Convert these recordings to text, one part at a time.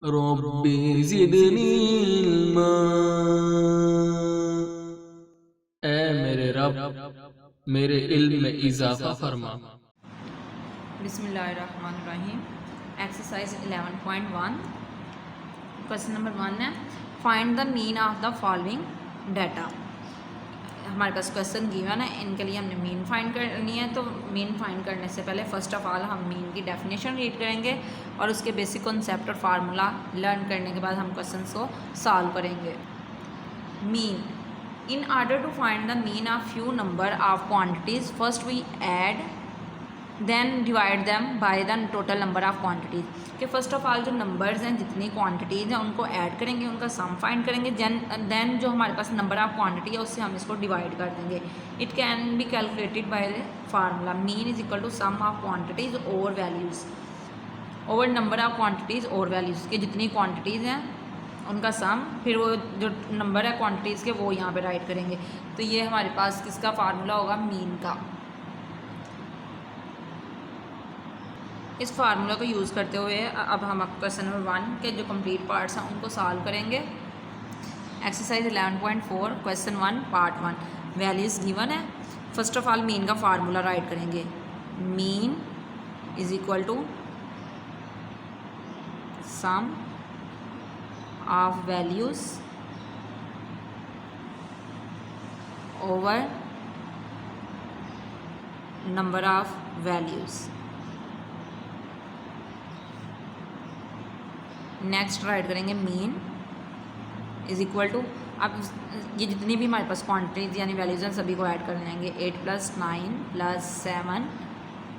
रब्बी ज़िदनी इल्मा। ए मेरे रब मेरे इल्म में इजाफा फरमा। बिस्मिल्लाहिर्रहमानिर्रहीम। एक्सरसाइज 11.1 क्वेश्चन नंबर 1 है, find the mean of the following data. हमारे पास क्वेश्चन गिवन है, इनके लिए हमने मीन फाइंड करनी है। तो मीन फाइंड करने से पहले फर्स्ट ऑफ ऑल हम मीन की डेफिनेशन रीड करेंगे और उसके बेसिक कॉन्सेप्ट और फार्मूला लर्न करने के बाद हम क्वेश्चन को सॉल्व करेंगे। Mean, in order to find the mean of few number of quantities, first we add then divide them by the total number of quantities। कि फर्स्ट ऑफ ऑल जो numbers हैं, जितनी क्वांटिटीज़ हैं उनको add करेंगे, उनका सम find करेंगे, then जो हमारे पास नंबर ऑफ क्वांटिटी है उससे हम इसको डिवाइड कर देंगे। It can be calculated by the formula mean is equal to sum of quantities और values over number of quantities और वैल्यूज़। के जितनी क्वांटिटीज़ हैं उनका सम, फिर वो जो नंबर है क्वांटिटीज़ के वो यहाँ पे राइट करेंगे। तो ये हमारे पास किसका फार्मूला होगा, मीन का। इस फार्मूला को यूज़ करते हुए अब हम क्वेश्चन नंबर 1 के जो कंप्लीट पार्ट्स हैं उनको सॉल्व करेंगे। Exercise 11.4 question 1 part 1, values given है। फर्स्ट ऑफ ऑल मीन का फार्मूला राइट करेंगे। Mean is equal to sum of values over number of values. Next write करेंगे मीन इज इक्वल टू, अब ये जितनी भी हमारे पास क्वांटिटीज यानी वैल्यूज़ हैं सभी को ऐड कर लेंगे। 8 + 9 + 7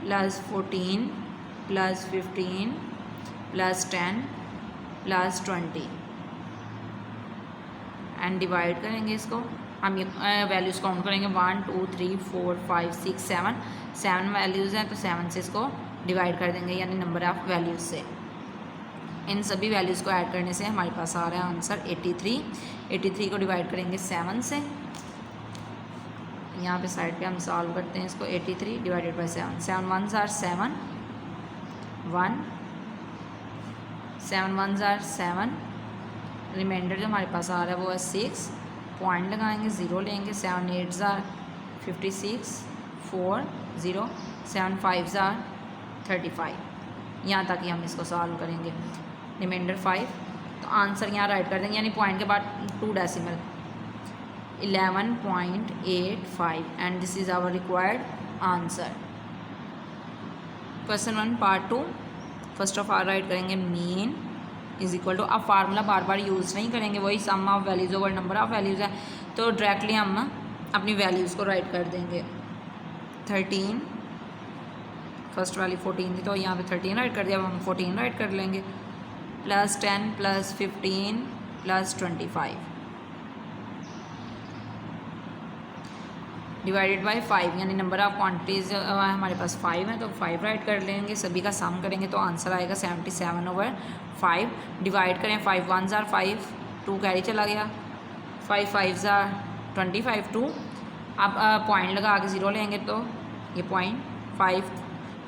+ 14 + 15 + 10 + 20 एंड डिवाइड करेंगे इसको। हम ये वैल्यूज़ काउंट करेंगे 1 2 3 4 5 6 7 वैल्यूज़ हैं तो 7 से इसको डिवाइड कर देंगे यानी नंबर ऑफ़ वैल्यूज़ से। इन सभी वैल्यूज़ को ऐड करने से हमारे पास आ रहा है आंसर 83। 83 को डिवाइड करेंगे 7 से। यहाँ पे साइड पे हम सॉल्व करते हैं इसको। 83 divided by 7, 7 1s are 7 1, 7 1s are 7, reminder जो हमारे पास आ रहा है वो है 6, पॉइंट लगाएंगे, 0 लेंगे। 7 8s are 56 4 0, 7 5s are 35। यहाँ तक ही हम इसको सॉल्व करेंगे। रिमाइंडर 5, तो आंसर यहाँ राइट कर देंगे यानी पॉइंट के बाद 2 decimal 11.85 and this is our required answer. Question 1 part 2, first of all write करेंगे मीन इज इक्वल टू, अब फार्मूला बार बार यूज़ नहीं करेंगे, वही sum of values over number of values है तो डायरेक्टली हम अपनी वैल्यूज़ को राइट कर देंगे। 13, फर्स्ट वाली 14 थी तो यहाँ पे 13 राइट कर दिया, अब हम 14 राइट कर लेंगे। +10 + 15 + 25 डिवाइडेड बाई 5 यानी नंबर ऑफ क्वांटिटीज़ हमारे पास 5 है तो 5 राइट कर लेंगे। सभी का सम करेंगे तो आंसर आएगा 77/5। डिवाइड करें 5 1s are 5, 2 कैरी चला गया, 5 5s are 25 2। अब पॉइंट लगा के 0 लेंगे तो ये point, 5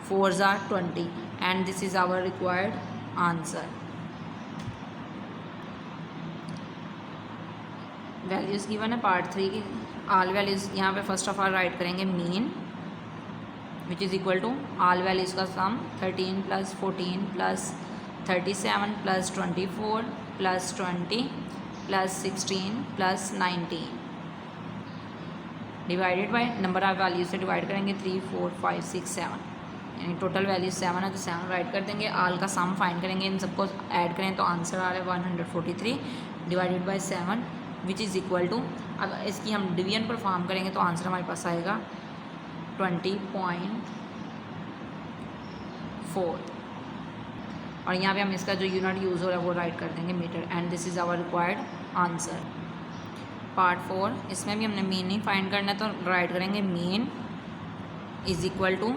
4s are 20 and this is our required answer. Values given है पार्ट 3 की, ऑल वैल्यूज़ यहाँ पे फर्स्ट ऑफ ऑल राइट करेंगे mean which is equal to all values का sum 13 + 14 + 37 + 24 + 20 + 16 + 19 divided by number of values से divide करेंगे 3 4 5 6 7 यानी total values 7 है तो 7 राइट कर देंगे। ऑल का सम फाइंड करेंगे, इन सबको ऐड करें तो आंसर आ रहा है 143 divided by 7 which is equal to, अब इसकी हम डिवीजन परफॉर्म करेंगे तो आंसर हमारे पास आएगा 20.4 और यहाँ पे हम इसका जो यूनिट यूज़ हो रहा है वो राइट कर देंगे metre and this is our required answer. Part 4, इसमें भी हमने मीन ही फाइंड करना है तो राइट करेंगे mean is equal to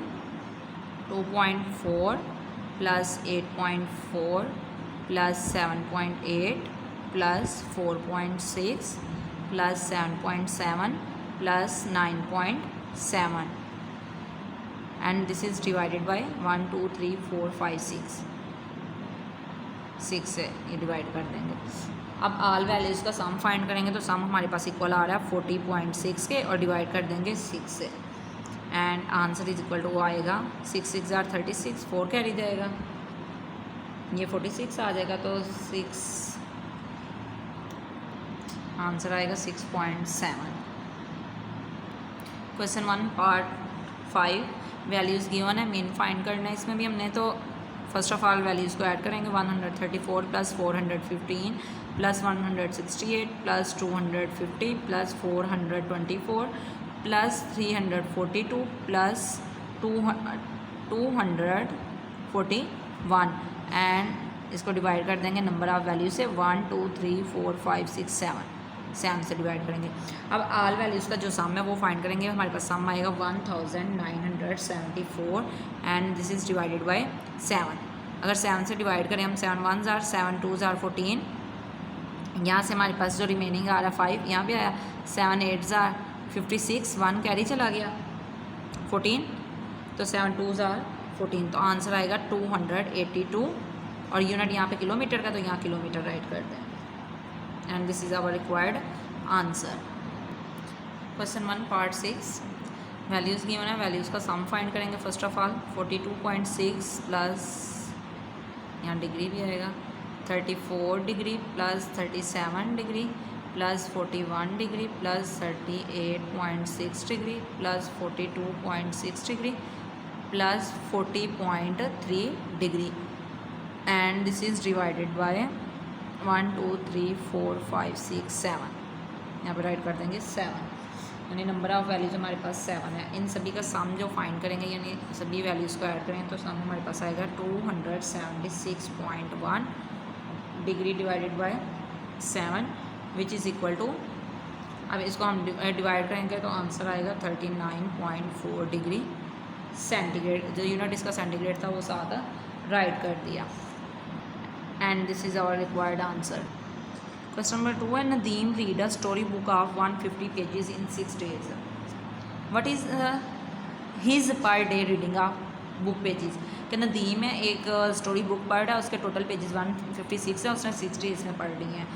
2.4 + 8.4 + 7.8 + 4.6 + 7.7 + 9.7 and this is divided by 1 2 3 4 5 6 6 से ये डिवाइड कर देंगे। अब ऑल वैल्यूज़ का सम फाइंड करेंगे तो सम हमारे पास इक्वल आ रहा है 40.6 के और डिवाइड कर देंगे 6 से and answer is equal to वो आएगा 6 6 जार 36, 4 कैरी जाएगा, ये 46 आ जाएगा तो 6 आंसर आएगा 6.7। क्वेश्चन 1 पार्ट 5 वैल्यूज़ गिवन है, मीन फाइंड करना है। इसमें भी हमने तो फर्स्ट ऑफ ऑल वैल्यूज़ को ऐड करेंगे 134 plus 415 plus 168 plus 250 plus 424 plus 342 plus 241 and इसको डिवाइड कर देंगे नंबर ऑफ़ वैल्यू से 1 2 3 4 5 6 7 से डिवाइड करेंगे। अब ऑल वैल्यूज़ का जो सम है वो फाइंड करेंगे। हमारे पास सम आएगा 1974 and this is divided by 7। अगर 7 से डिवाइड करें हम 7 1 जार 7 2 जार 14, यहाँ से हमारे पास जो रिमेनिंग आ रहा है 5 यहाँ पे आया, 7 8 जार 56, 1 कैरी चला गया 14, तो 7 2 जार 14, तो आंसर आएगा 282 और यूनिट यहाँ पे किलोमीटर का, तो यहाँ किलोमीटर राइट कर दें and this is our required answer. Question 1 part 6 values given है, वैल्यूज़ का सम फाइंड करेंगे। फर्स्ट ऑफ ऑल 42.6 प्लस यहाँ डिग्री भी आएगा 34 degree plus 37 degree plus 41 degree plus 38.6 degree plus 42.6 degree plus 40.3 degree and this is divided by 1 2 3 4 5 6 7, यहाँ पर right कर देंगे 7, यानी नंबर ऑफ़ वैल्यूज़ हमारे पास 7 है। इन सभी का सम जो फाइंड करेंगे यानी सभी वैल्यूज़ को ऐड करें तो सम हमारे पास आएगा 276.1 degree divided by 7 which is equal to, अब इसको हम डिवाइड करेंगे तो आंसर आएगा 39.4 डिग्री सेंटीग्रेड। जो यूनिट इसका सेंटीग्रेड था वो साथ राइट कर दिया and this is our required answer. Question number 2 है, Nadeem read a story book of 150 pages in 6 days। What is his per day reading of book pages? कि नदीम है एक स्टोरी बुक पढ़ रहा है, उसके टोटल पेजेस 156 है, उसने 6 days में पढ़ ली हैं।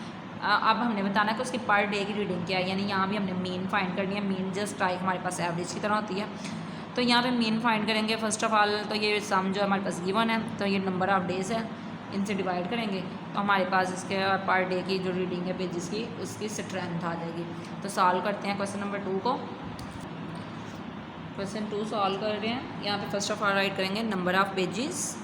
अब हमने बताना कि उसकी पर डे की रीडिंग क्या है, यानी यहाँ भी हमने मीन फाइंड करनी है। मीन जस्ट लाइक हमारे पास एवरेज की तरह होती है, तो यहाँ पे मीन फाइंड करेंगे। फर्स्ट ऑफ ऑल तो ये सम जो हमारे पास गिवन है, तो ये नंबर ऑफ़ डेज़ है, इनसे डिवाइड करेंगे तो हमारे पास इसके पर डे की जो रीडिंग है पेजेस की उसकी स्ट्रेंथ आ जाएगी। तो सॉल्व करते हैं क्वेश्चन नंबर 2 को। क्वेश्चन 2 सॉल्व कर रहे हैं। यहाँ पे फर्स्ट ऑफ ऑल राइट करेंगे number of pages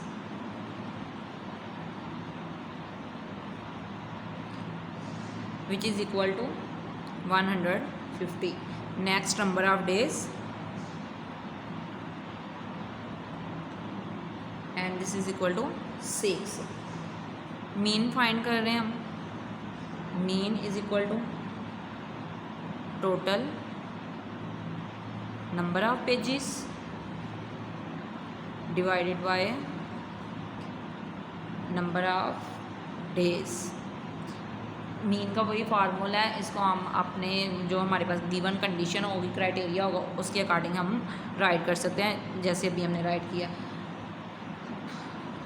which is equal to 150। Next number of days and this is equal to 6। Mean find कर रहे हैं हम, mean is equal to total number of pages divided by number of days. Mean का वही formula है, इसको हम अपने जो हमारे पास गिवन कंडीशन होगी, क्राइटेरिया होगा, उसके अकॉर्डिंग हम राइट कर सकते हैं, जैसे अभी हमने राइट किया।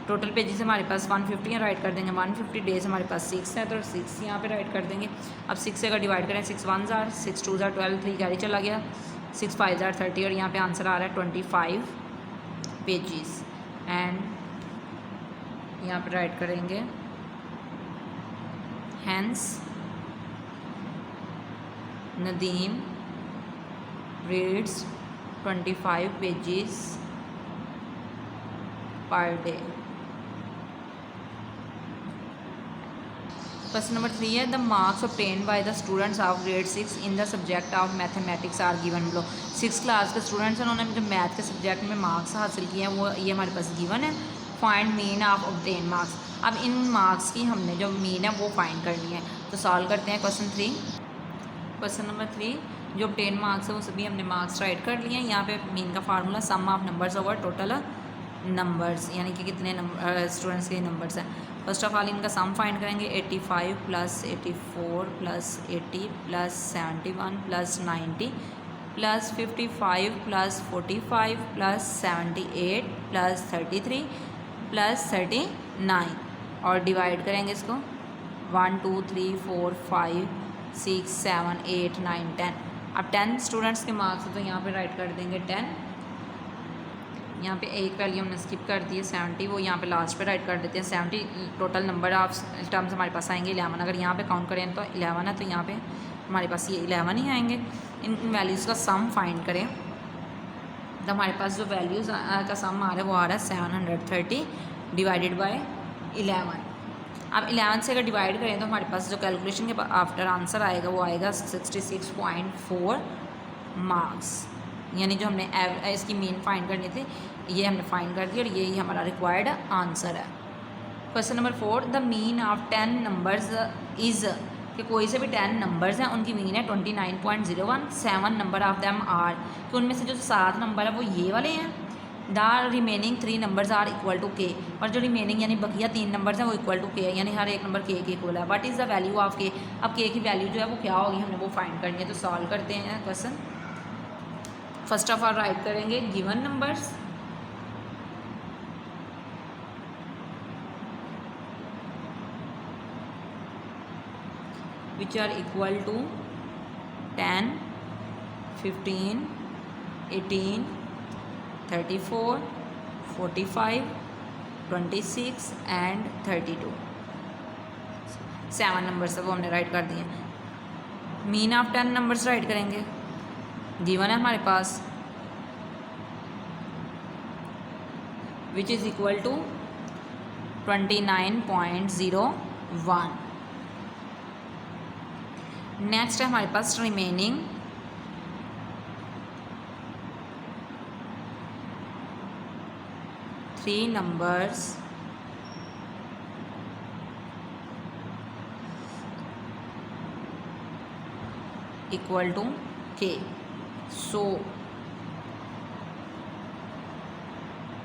टोटल पेजेस हमारे पास 150 है, राइट कर देंगे 150। डेज हमारे पास 6 है, तो 6 यहाँ पे राइट कर देंगे। अब 6 से अगर डिवाइड करें 6 1 जार 6 2 जार 12, 3 कैरी चला गया, 6 5 जार 30 और यहाँ पे आंसर आ रहा है 25 पेजेस एंड यहाँ पे राइट करेंगे hence Nadeem reads 25 pages per day. Question number 3 है, the marks obtained by the students of grade 6 in the subject of mathematics are given below. 6 class के स्टूडेंट्स हैं, उन्होंने जो मैथ के सब्जेक्ट में मार्क्स हासिल किए हैं वो ये हमारे पास गिवन है। Find mean of obtain marks. अब इन मार्क्स की हमने जो मीन है वो फाइंड करनी है, तो सॉल्व करते हैं क्वेश्चन 3। क्वेश्चन नंबर 3 जो ऑब्टेन मार्क्स है वो सभी हमने मार्क्स राइट कर लिए हैं। यहाँ पे मीन का formula sum of numbers over total numbers, यानी कि कितने स्टूडेंट्स के नंबर्स हैं। फर्स्ट ऑफ ऑल इनका सम फाइंड करेंगे 85 plus 84 plus 80 plus 71 plus 90 plus 55 plus 45 plus 78 plus 33 plus 39 और डिवाइड करेंगे इसको 1 2 3 4 5 6 7 8 9 10। अब 10 स्टूडेंट्स के मार्क्स हैं तो यहाँ पे राइट कर देंगे 10। यहाँ पे एक वैल्यू हमने स्किप कर दी है 70, वो यहाँ पे लास्ट पे राइट कर देते हैं 70। टोटल नंबर ऑफ टर्म्स हमारे पास आएंगे 11। अगर यहाँ पे काउंट करें तो 11 है, तो यहाँ पे हमारे पास ये 11 ही आएंगे। इन वैल्यूज़ का सम फाइंड करें तो हमारे पास जो वैल्यूज़ का सम आ रहा है वो आ रहा है 730 डिवाइडेड बाय 11। अब 11 से अगर डिवाइड करें तो हमारे पास जो कैलकुलेशन के आफ्टर आंसर आएगा वो आएगा 66.4 मार्क्स। यानी जो हमने इसकी मीन फाइंड करनी थी ये हमने फाइंड कर दी और यही हमारा रिक्वायर्ड आंसर है। Question number 4, the mean of 10 numbers is कि कोई से भी 10 नंबर्स हैं उनकी मीन है 29.01। 7 नंबर ऑफ देम आर कि उनमें से जो 7 नंबर है वो ये वाले हैं। The remaining 3 numbers are equal to k, और जो रिमेनिंग यानी बकिया 3 नंबर्स हैं वो इक्वल टू के है, यानी हर एक नंबर के इक्वल है। What is the value of के। अब के की वैल्यू जो है वो क्या होगी हमने वो फाइंड करनी है। तो सॉल्व करते हैं question. First of all write करेंगे given numbers, which are equal to 10, 15, 18, 34, 45, 26 and 32। 7 numbers है वो हमने राइट कर दिए। मीन ऑफ 10 नंबर्स राइट करेंगे, गिवन है हमारे पास which is equal to 29.01। Next है हमारे पास remaining three numbers equal to के। सो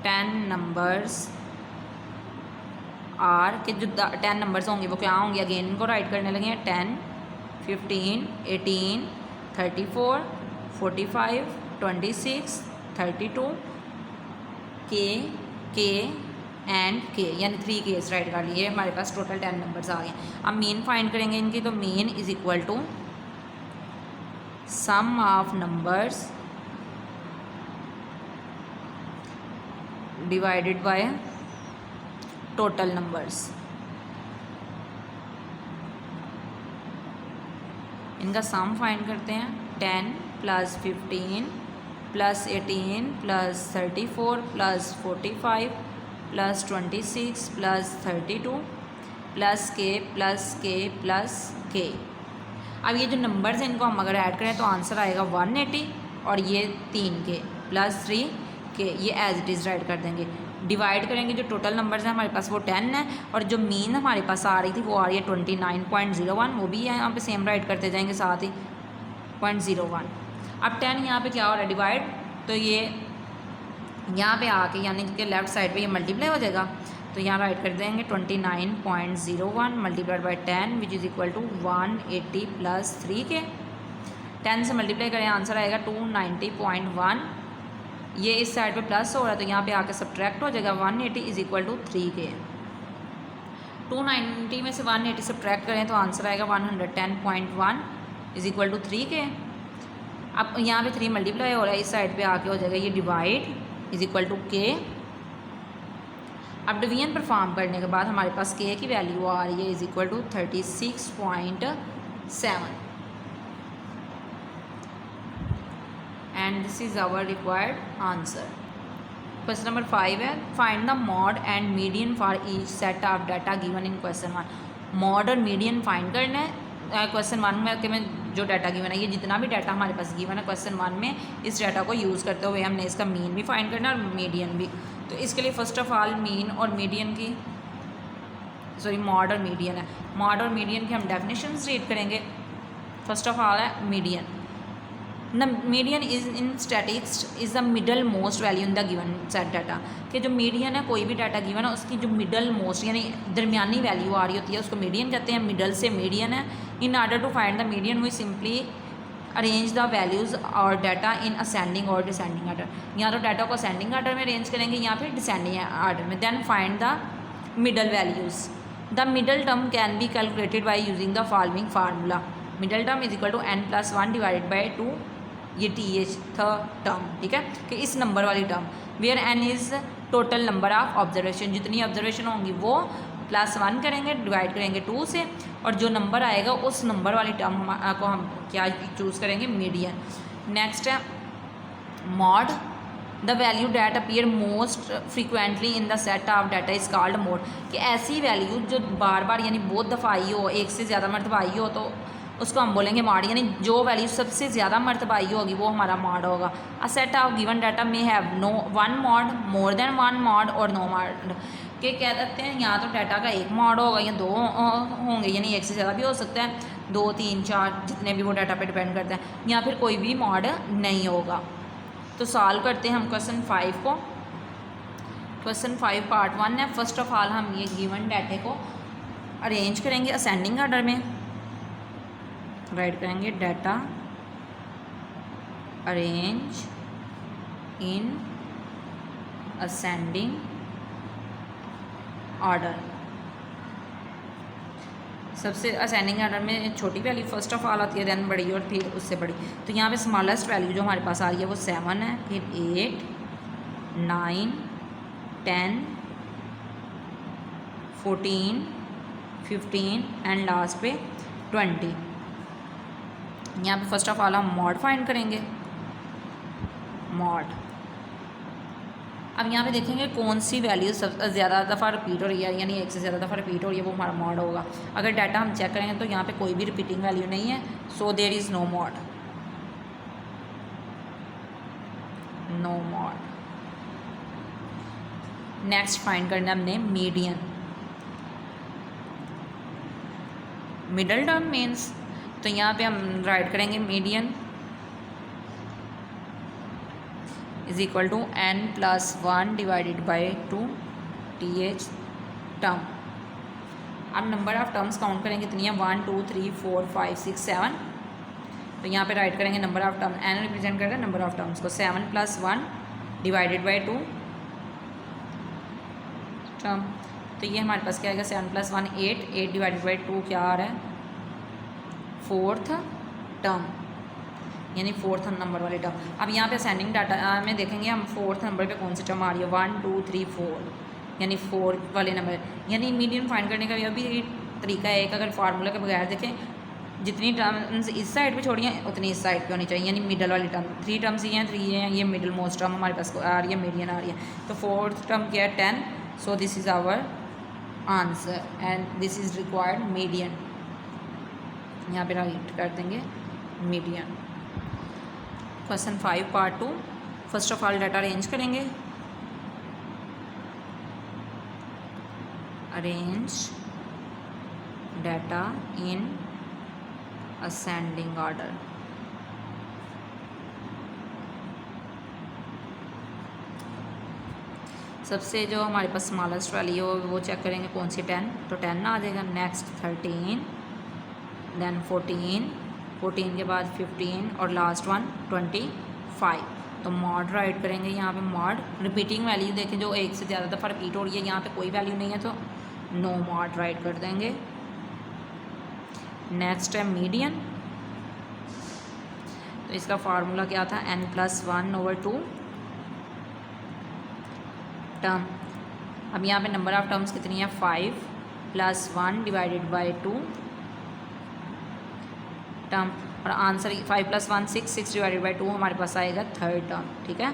10 नंबर्स आर के जो 10 नंबर्स होंगे वो क्या होंगे, अगेन इनको राइट करने लगे हैं। 10, 15, 18, 34, 45, 26, 32, के एंड के, यानी 3 केस राइट कर लिए। हमारे पास टोटल 10 नंबर्स आ गए। अब मीन फाइंड करेंगे इनकी, तो mean is equal to sum of numbers divided by total numbers. इनका सम फाइंड करते हैं। 10 + 15 + 18 + 34 + 45 + 26 + 32 + के। अब ये जो नंबर्स हैं इनको हम अगर ऐड करें तो आंसर आएगा 180, और ये 3 के + 3 के, ये एज इट इज़ राइट कर देंगे। डिवाइड करेंगे जो टोटल नंबर्स हैं हमारे पास वो 10 है, और जो मीन हमारे पास आ रही थी वो आ रही है 29.01, वो भी है यहाँ पे सेम राइट करते जाएंगे साथ ही 0.01। अब 10 यहाँ पे क्या हो रहा है डिवाइड, तो ये यहाँ पे आके यानी कि लेफ़्ट साइड पे ये मल्टीप्लाई हो जाएगा, तो यहाँ राइट कर देंगे 29.01 multiplied by 10 which is equal to 180 + 3 के। 10 से मल्टीप्लाई करें आंसर आएगा 290.1। ये इस साइड पे प्लस हो रहा है तो यहाँ पे आके सब्ट्रैक्ट हो जाएगा। 180 इज़ इक्वल टू 3 के। 290 में से 180 सब्ट्रैक्ट करें तो आंसर आएगा 110.1 इज़ इक्वल टू 3 के। अब यहाँ पे 3 मल्टीप्लाई हो रहा है, इस साइड पे आके हो जाएगा ये डिवाइड इज़ इक्वल टू के। अब डिवीजन परफॉर्म करने के बाद हमारे पास के की वैल्यू आ रही है is equal to 36.7 and this is our required answer. Question number 5 है find the mode and median for each set of data given in question 1। Mode और मीडियन फाइंड करना है क्वेश्चन 1 में कि मैं जो डाटा गिवन है, ये जितना भी डाटा हमारे पास गिवन है क्वेश्चन 1 में, इस डाटा को यूज़ करते हुए हमने इसका मीन भी फाइंड करना है और मीडियन भी। तो इसके लिए फ़र्स्ट ऑफ ऑल मीन और मीडियन की मॉड और मीडियन है। मॉड और मीडियन की हम डेफिनेशंस रीड करेंगे। फर्स्ट ऑफ ऑल है median. The median is in statistics is the middle most value in the given set data, कि जो मीडियन है कोई भी डाटा गिवन है उसकी जो मिडल मोस्ट यानी दरमियानी वैल्यू आ रही होती है उसको मीडियन कहते हैं। मिडल से मीडियन है। In order to find the median we simply arrange the values और डाटा इन असेंडिंग और डिसेंडिंग ऑर्डर। या तो डाटा को असेंडिंग ऑर्डर में अरेंज करेंगे या फिर डिसेंडिंग ऑर्डर में। Then find the middle values. The middle term can be calculated by using the following formula. Middle term is equal to n+1 divided by 2, ये TH term, ठीक है, कि इस नंबर वाली term where n is total number of observation, जितनी observation होंगी वो +1 करेंगे, डिवाइड करेंगे 2 से, और जो नंबर आएगा उस नंबर वाली टर्म को हम क्या चूज़ करेंगे, मीडियन। नेक्स्ट है mod, the value that appear most frequently in the set of data is called mode, कि ऐसी वैल्यू जो बार बार यानी बहुत दफ़ा आई हो, एक से ज़्यादा मरतबा आई हो, तो उसको हम बोलेंगे मॉड, यानी जो वैल्यू सबसे ज़्यादा मरतबा आई होगी वो हमारा मॉड होगा। A set of given data में have no one mode, more than one mode और नो मॉड, के कह सकते हैं या तो डाटा का एक मॉड होगा या दो होंगे, यानी एक से ज़्यादा भी हो सकता है, 2, 3, 4 जितने भी वो डाटा पे डिपेंड करता है, या फिर कोई भी मॉड नहीं होगा। तो सॉल्व करते हैं हम क्वेश्चन 5 को। क्वेश्चन 5 पार्ट 1 है। फर्स्ट ऑफ ऑल हम ये गिवन डाटे को अरेंज करेंगे असेंडिंग ऑर्डर में, राइट करेंगे data arrange in ascending order. सबसे असेंडिंग ऑर्डर में छोटी वैल्यू फर्स्ट ऑफ ऑल आती है, देन बड़ी और फिर उससे बड़ी। तो यहाँ पे स्मॉलेस्ट वैल्यू जो हमारे पास आ रही है वो 7 है, फिर 8, 9, 10, 14, 15 एंड लास्ट पे 20। यहाँ पे फर्स्ट ऑफ ऑल हम मॉड फाइंड करेंगे, मॉड। अब यहाँ पे देखेंगे कौन सी वैल्यू सबसे ज़्यादा दफ़ा रिपीट हो रही है, यानी एक से ज़्यादा दफ़ा रिपीट हो रही है, वो हमारा मॉड होगा। अगर डाटा हम चेक करेंगे तो यहाँ पे कोई भी रिपीटिंग वैल्यू नहीं है, so there is no mode, no mode. Next find करना हमने मीडियन। मिडल टर्म मीन्स, तो यहाँ पे हम राइट करेंगे median is equal to n+1 divided by 2 TH term. अब नंबर ऑफ टर्म्स काउंट करेंगे कितनी है, 1, 2, 3, 4, 5, 6, 7। तो यहाँ पे राइट करेंगे number of term, n represent करता है नंबर ऑफ टर्म्स को, 7+1 डिवाइडेड बाई 2 टर्म। तो ये हमारे पास क्या आएगा, 7+1 8, 8 डिवाइडेड बाई 2 क्या आ रहा है, 4th टर्म, यानी 4th नंबर वाली टर्म। अब यहाँ पे असेंडिंग डाटा में देखेंगे हम 4th नंबर पे कौन सी टर्म आ रही है, 1, 2, 3, 4, यानी 4 वाले नंबर, यानी मीडियन फाइंड करने का भी तरीका है एक, अगर फार्मूला के बगैर देखें जितनी टर्म्स इस साइड पे छोड़ी हैं उतनी इस साइड पे होनी चाहिए, यानी मिडल वाली टर्म। 3 टर्म्स ये हैं, 3 ये हैं, ये मिडल मोस्ट टर्म हमारे पास आ रही है, मीडियन आ रही है। तो 4th टर्म क्या है, 10, so this is our answer and this is required median. यहाँ पे राइट कर देंगे median. Question 5 part 2। First of all data arrange करेंगे, arrange data in ascending order. सबसे जो हमारे पास स्मॉलेस्ट वैल्यू हो वो चेक करेंगे कौन सी, 10, तो 10 आ जाएगा। नेक्स्ट 13, देन 14, 14 के बाद 15 और लास्ट वन 25। तो मॉड राइट करेंगे यहाँ पे मॉड। रिपीटिंग वैल्यू देखें जो एक से ज़्यादा दफ़ा रिपीट हो रही है, यहाँ पे कोई वैल्यू नहीं है तो नो मॉड राइट कर देंगे। नेक्स्ट है मीडियन, तो इसका फार्मूला क्या था, n+1/2 टर्म। अब यहाँ पे नंबर ऑफ टर्म्स कितनी है, 5+1 डिवाइडेड बाई 2 टर्म, और आंसर 5+1 6, 6 डिवाइडेड बाई 2 हमारे पास आएगा 3rd टर्म, ठीक है,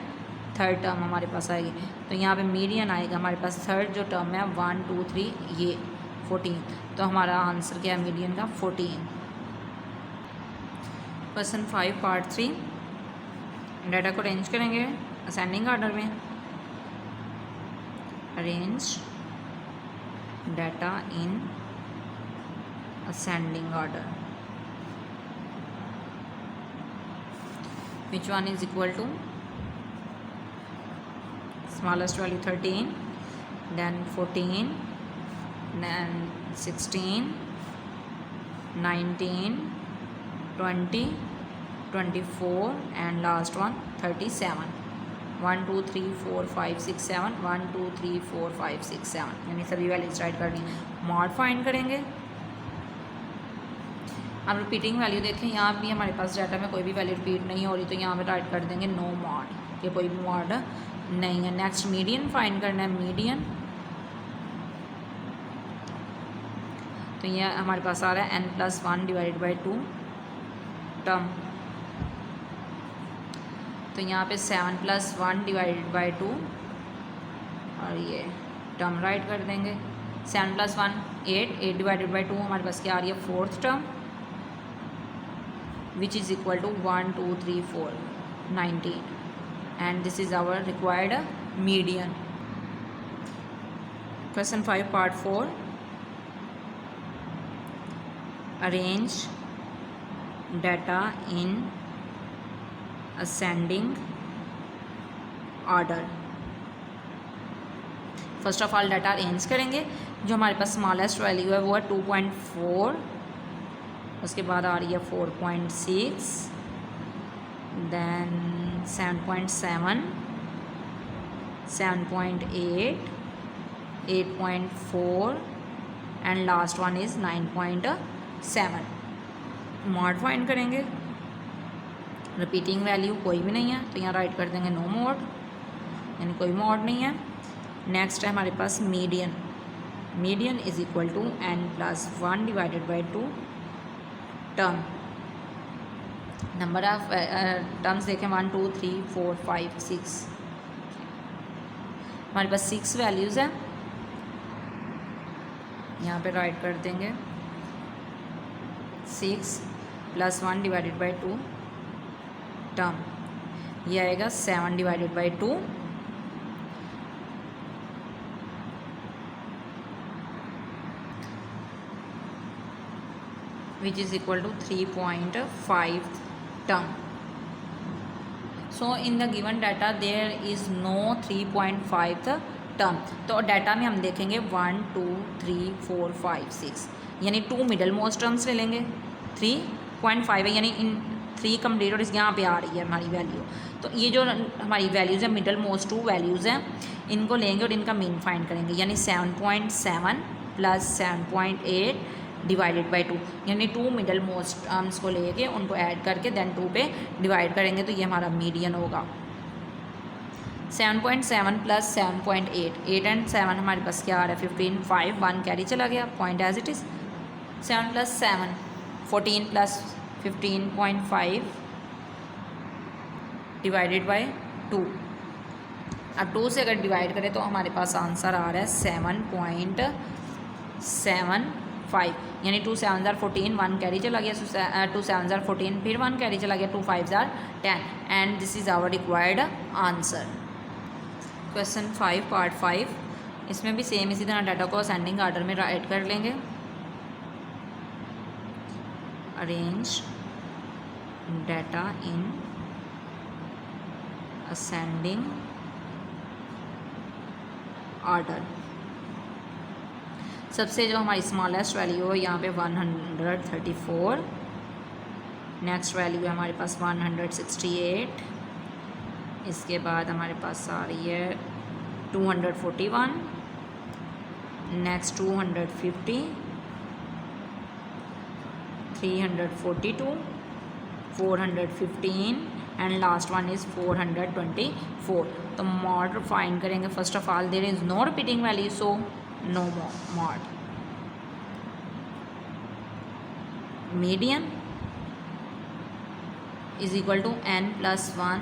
3rd टर्म हमारे पास आएगी। तो यहाँ पे मीडियन आएगा हमारे पास 3rd जो टर्म है 1, 2, 3 ये 14, तो हमारा आंसर क्या है मीडियन का 14। Question 5 part 3। डाटा को अरेंज करेंगे असेंडिंग ऑर्डर में, arrange data in ascending order, which one is equal to smallest value 13, then 14, then 16, 19, 20, 24 and last one 37। 1 2 3 4 5 6 7 1 2 3 4 5 6 7 यानी सभी वैल्यूज राइट करनी है। मॉड फाइंड करेंगे। अब रिपीटिंग वैल्यू देखें, यहाँ भी हमारे पास डाटा में कोई भी वैल्यू रिपीट नहीं हो रही, तो यहाँ पे राइट कर देंगे नो मॉड, ये कोई भी मॉड नहीं है। नेक्स्ट मीडियन फाइंड करना है। मीडियन तो ये हमारे पास आ रहा है n+1 डिवाइडेड बाई 2 टर्म, तो यहाँ पे 7+1 डिवाइडेड बाई 2 और ये टर्म राइट कर देंगे। 7+1 8, 8 डिवाइडेड बाई 2 हमारे पास क्या आ रही है, fourth term, which is equal to 1 2 3 4 19 and this is our required median. Question 5 part 4, arrange data in ascending order. First of all data arrange करेंगे। जो हमारे पास स्मॉलेस्ट वैल्यू है वो है 2.4, उसके बाद आ रही है 4.6, then 7.7, 7.8, 8.4 and last one is 9.7। Mode find करेंगे। रिपीटिंग वैल्यू कोई भी नहीं है, तो यहाँ राइट कर देंगे नो मॉड, यानी कोई मॉड नहीं है। नेक्स्ट है हमारे पास median. Median is equal to n+1 divided by 2 term. Number of terms देखें 1 2 3 4 5 6, हमारे पास 6 वैल्यूज़ हैं, यहाँ पे राइट कर देंगे 6+1 डिवाइडेड बाई 2 टर्म, ये आएगा 7 divided by 2 which is equal to 3.5 term. So in the given data there is no 3.5 term. तो डाटा में हम देखेंगे 1 2 3 4 5 6, यानी 2 मिडल मोस्ट टर्म्स ले लेंगे, 3.5 है, यानी इन 3 कंप्लीट और इस यहाँ पे आ रही है हमारी वैल्यू। तो ये जो हमारी वैल्यूज़ है मिडल मोस्ट 2 वैल्यूज़ हैं, इनको लेंगे और इनका मीन फाइंड करेंगे, यानी 7.7 + 7.8 डिवाइडेड बाई 2, यानी 2 मिडल मोस्ट टर्म्स को लेके उनको ऐड करके देन 2 पे डिवाइड करेंगे, तो ये हमारा मीडियन होगा। 7.7 + 7.8, 8 एंड 7 हमारे पास क्या आ रहा है 15, 5 1 कैरी चला गया, point as it is. 7 + 7 14 + 15.5 divided by 2। अब 2 से अगर डिवाइड करें तो हमारे पास आंसर आ रहा है 7.75, यानी 2 7 * 14, 1 कैरी चला गया, 2 7 * 14, फिर 1 कैरी चला गया, 2 5 * 10 and this is our required answer. Question 5 part 5, इसमें भी सेम इसी तरह डाटा को असेंडिंग आर्डर में राइट कर लेंगे। Arrange data in ascending order. सबसे जो हमारी स्मॉलेस्ट वैल्यू है यहाँ पे 134, नेक्स्ट वैल्यू है हमारे पास 168, इसके बाद हमारे पास आ रही है 241, next 250, 342, 415 and last one is 424। तो मॉड फाइंड करेंगे। First of all there is no repeating value, so no mod. Median is equal to n+1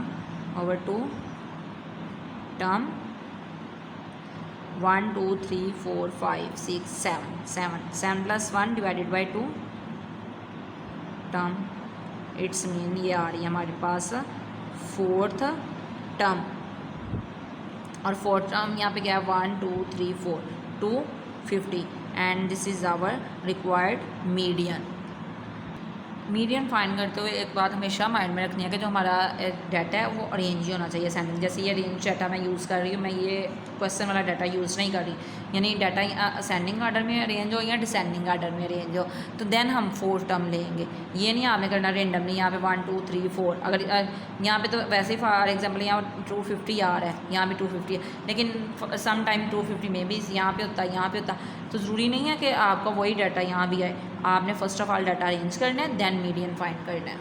over 2 term 1 2 3 4 5 6 7 7+1 divided by 2 term, it's mean ये आ रही है हमारे पास फोर्थ टर्म, और fourth term यहाँ पे क्या है 1 2 3 4 250 and this is our required median. Median find करते हुए एक बात हमेशा माइंड में रखनी है कि जो हमारा डाटा है वो अरेंज ही होना चाहिए असेंडिंग। जैसे ये अरेंज डाटा मैं यूज़ कर रही हूँ, मैं ये क्वेश्चन वाला डाटा यूज़ नहीं कर रही, यानी डाटा असेंडिंग आर्डर में अरेंज हो या डिसेंडिंग आर्डर में अरेंज हो, तो देन हम 4 टर्म लेंगे। ये नहीं आपने करना रेंडमली यहाँ पे 1 2 3 4। अगर यहाँ पे तो वैसे ही फॉर एग्जाम्पल यहाँ 250 आ रहा है, यहाँ भी 250 है, लेकिन सम टाइम 250 में भी यहाँ पे होता है, यहाँ पे होता है, तो ज़रूरी नहीं है कि आपका वही डाटा यहाँ भी आए। आपने first of all data arrange करना है, देन मीडियन फाइंड करना है।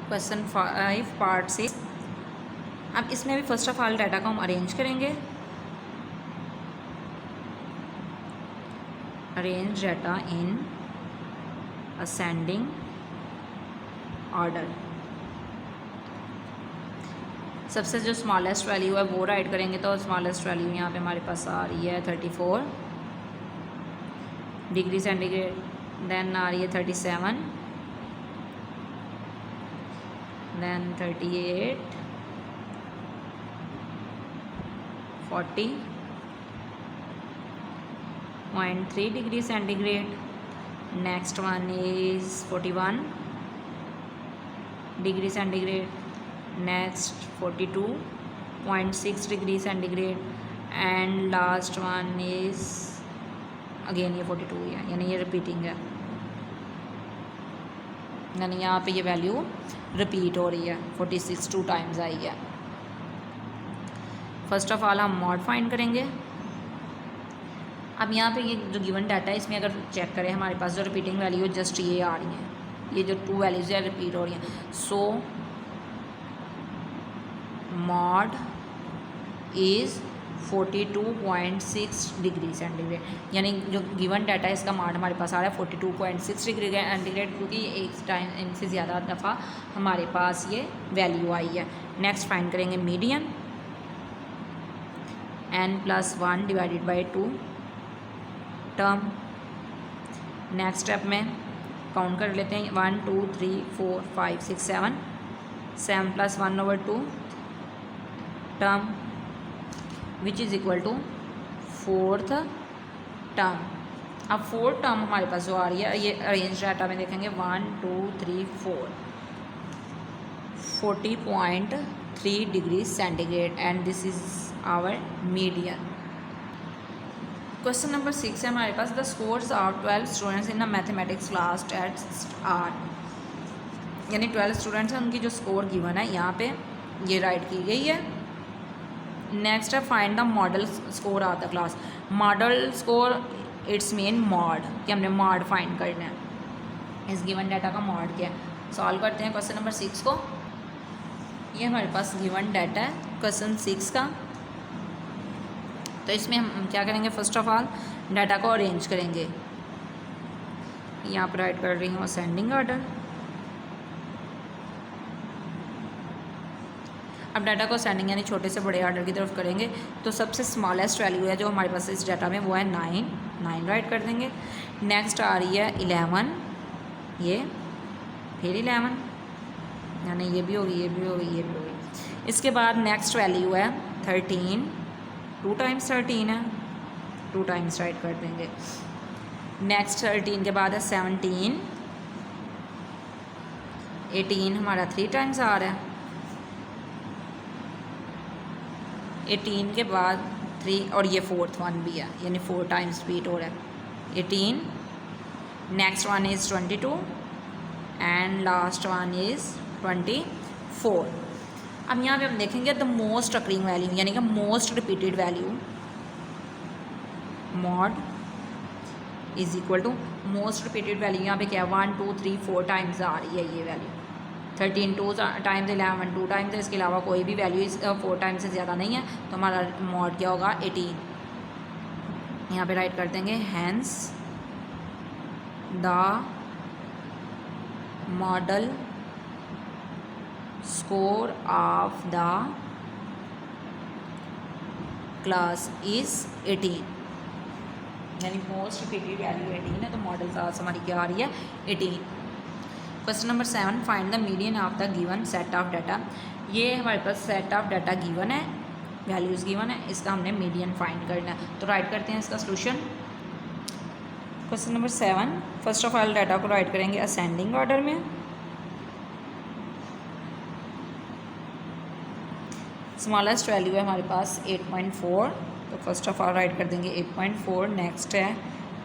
Question 5 part 6। अब इसमें भी फर्स्ट ऑफ ऑल डाटा को हम अरेंज करेंगे। Arrange data in ascending order. सबसे जो स्मॉलेस्ट वैल्यू है वो राइट करेंगे, तो स्मॉलेस्ट वैल्यू यहाँ पे हमारे पास आ रही है 34 डिग्री सेंटीग्रेड, देन आ रही है 37, then 38, 40.3 degree centigrade, next one is 41 degree centigrade, next 42.6 degree centigrade, and last one is again ये 42 है, यानी ये रिपीटिंग है, यानी यहाँ पे ये वैल्यू रिपीट हो रही है, 46 2 टाइम्स आई है। फर्स्ट ऑफ ऑल हम मॉड फाइंड करेंगे। अब यहाँ पे ये जो गिवन डाटा है इसमें अगर चेक करें हमारे पास जो रिपीटिंग वैल्यू जस्ट ये आ रही है, ये जो 2 वैल्यूज़ है रिपीट हो रही हैं। सो मॉड इज़ 42.6 डिग्री सेंटीग्रेड, यानी जो गिवन डाटा है इसका मॉड हमारे पास आ रहा है 42.6 डिग्री सेंटीग्रेड, क्योंकि एक टाइम इनसे ज़्यादा दफ़ा हमारे पास ये वैल्यू आई है। नेक्स्ट फाइंड करेंगे median, n+1 divided by 2 term. Next step में काउंट कर लेते हैं, 1 2 3 4 5 6 7, 7+1/2 term which is equal to 4th term. अब 4th टर्म हमारे पास जो आ रही है, ये अरेंज डाटा में देखेंगे 1 2 3 4, 40.3 degree centigrade, and this is our median. Question number 6 है हमारे पास, the scores of 12 students in a mathematics class test are, यानी 12 स्टूडेंट्स हैं, उनकी जो स्कोर गिवन है यहाँ पे ये राइट की गई है। नेक्स्ट है find the modal score of the class. Model score it's main mod, कि हमने मॉड फाइंड करना है, इस गिवन डाटा का मॉड क्या है। सॉल्व करते हैं क्वेश्चन नंबर 6 को। ये हमारे पास गिवन डाटा है क्वेश्चन 6 का, तो इसमें हम क्या करेंगे, फर्स्ट ऑफ ऑल डाटा को अरेंज करेंगे। यहाँ पर राइट कर रही हूँ असेंडिंग ऑर्डर। अब डाटा को असेंडिंग यानी छोटे से बड़े ऑर्डर की तरफ करेंगे, तो सबसे स्मॉलेस्ट वैल्यू है जो हमारे पास इस डाटा में वो है 9 राइट कर देंगे। नेक्स्ट आ रही है 11, ये फिर 11, यानी ये भी होगी, ये भी होगी, ये भी होगी। इसके बाद नेक्स्ट वैल्यू है 13, 2 टाइम्स 13 है, 2 टाइम्स राइट कर देंगे। नेक्स्ट 13 के बाद है 17, 18 हमारा 3 टाइम्स आ रहा है, 18 के बाद 3, और ये 4th वन भी है, यानी 4 टाइम्स रिपीट हो रहा है 18। Next one is 22 and last one is 24। अब यहाँ पे हम देखेंगे द मोस्ट अकरिंग वैल्यू, यानी कि most repeated value, mode is equal to most repeated value. यहाँ पे क्या है, 1 2 3 4 टाइम्स आ रही है ये वैल्यू, 13 2 टाइम्स, 11 2 टाइम्स, इसके अलावा कोई भी वैल्यू 4 टाइम्स से ज़्यादा नहीं है, तो हमारा मॉड क्या होगा 18। यहाँ पे राइट कर देंगे hence the modal score of the class is 18, यानी मोस्ट रिपीटेड वैल्यू 18 है, तो मॉडल क्लास हमारी क्या आ रही है 18। Question number 7 find the median of the given set of data. ये हमारे पास सेट ऑफ डाटा गिवन है, वैल्यूज़ गिवन है, इसका हमने मीडियन फाइंड करना है, तो राइट करते हैं इसका solution. Question number 7, first of all data को राइट करेंगे असेंडिंग ऑर्डर में। स्मॉलेस्ट वैल्यू है हमारे पास 8.4, तो फर्स्ट ऑफ ऑल राइट कर देंगे 8.4। नेक्स्ट है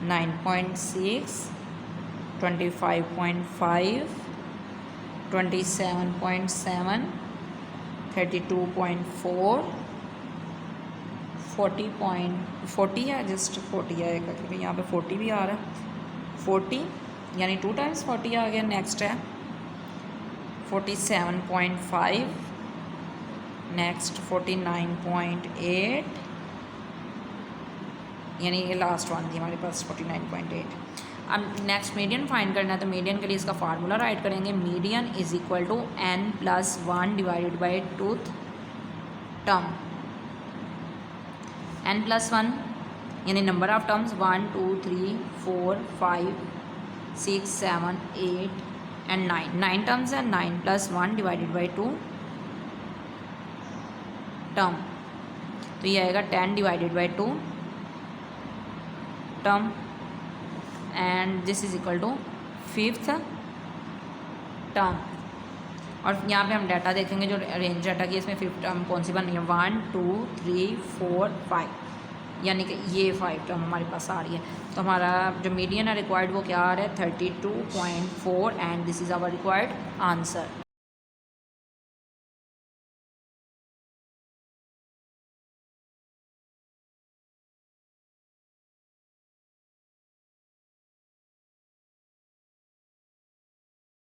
9.6, 25.5, 27.7, 32.4, 40 है, जस्ट 40 आएगा क्योंकि यहाँ पे 40 भी आ रहा है, 40 यानी 2 टाइम्स 40 आ गया। नेक्स्ट है 47.5, नेक्स्ट 49.8, यानी ये लास्ट वन थी हमारे पास 49.8। अब नेक्स्ट मीडियन फाइंड करना है, तो मीडियन के लिए इसका फार्मूला राइट करेंगे। Median is equal to n+1 divided by twoth term. n+1 यानी number of terms 1 2 3 4 5 6 7 8 and 9 terms है। 9+1 डिवाइडेड बाई 2 टर्म, तो ये आएगा 10 divided by 2 term and this is equal to 5th term. और यहाँ पे हम डाटा देखेंगे जो रेंज डाटा की, इसमें 5th टर्म कौन सी बनी है, 1 2 3 4 5, यानी कि ये 5 टर्म हमारे पास आ रही है। तो हमारा जो मीडियन है रिक्वायर्ड वो क्या आ रहा है 32.4 and this is our required answer.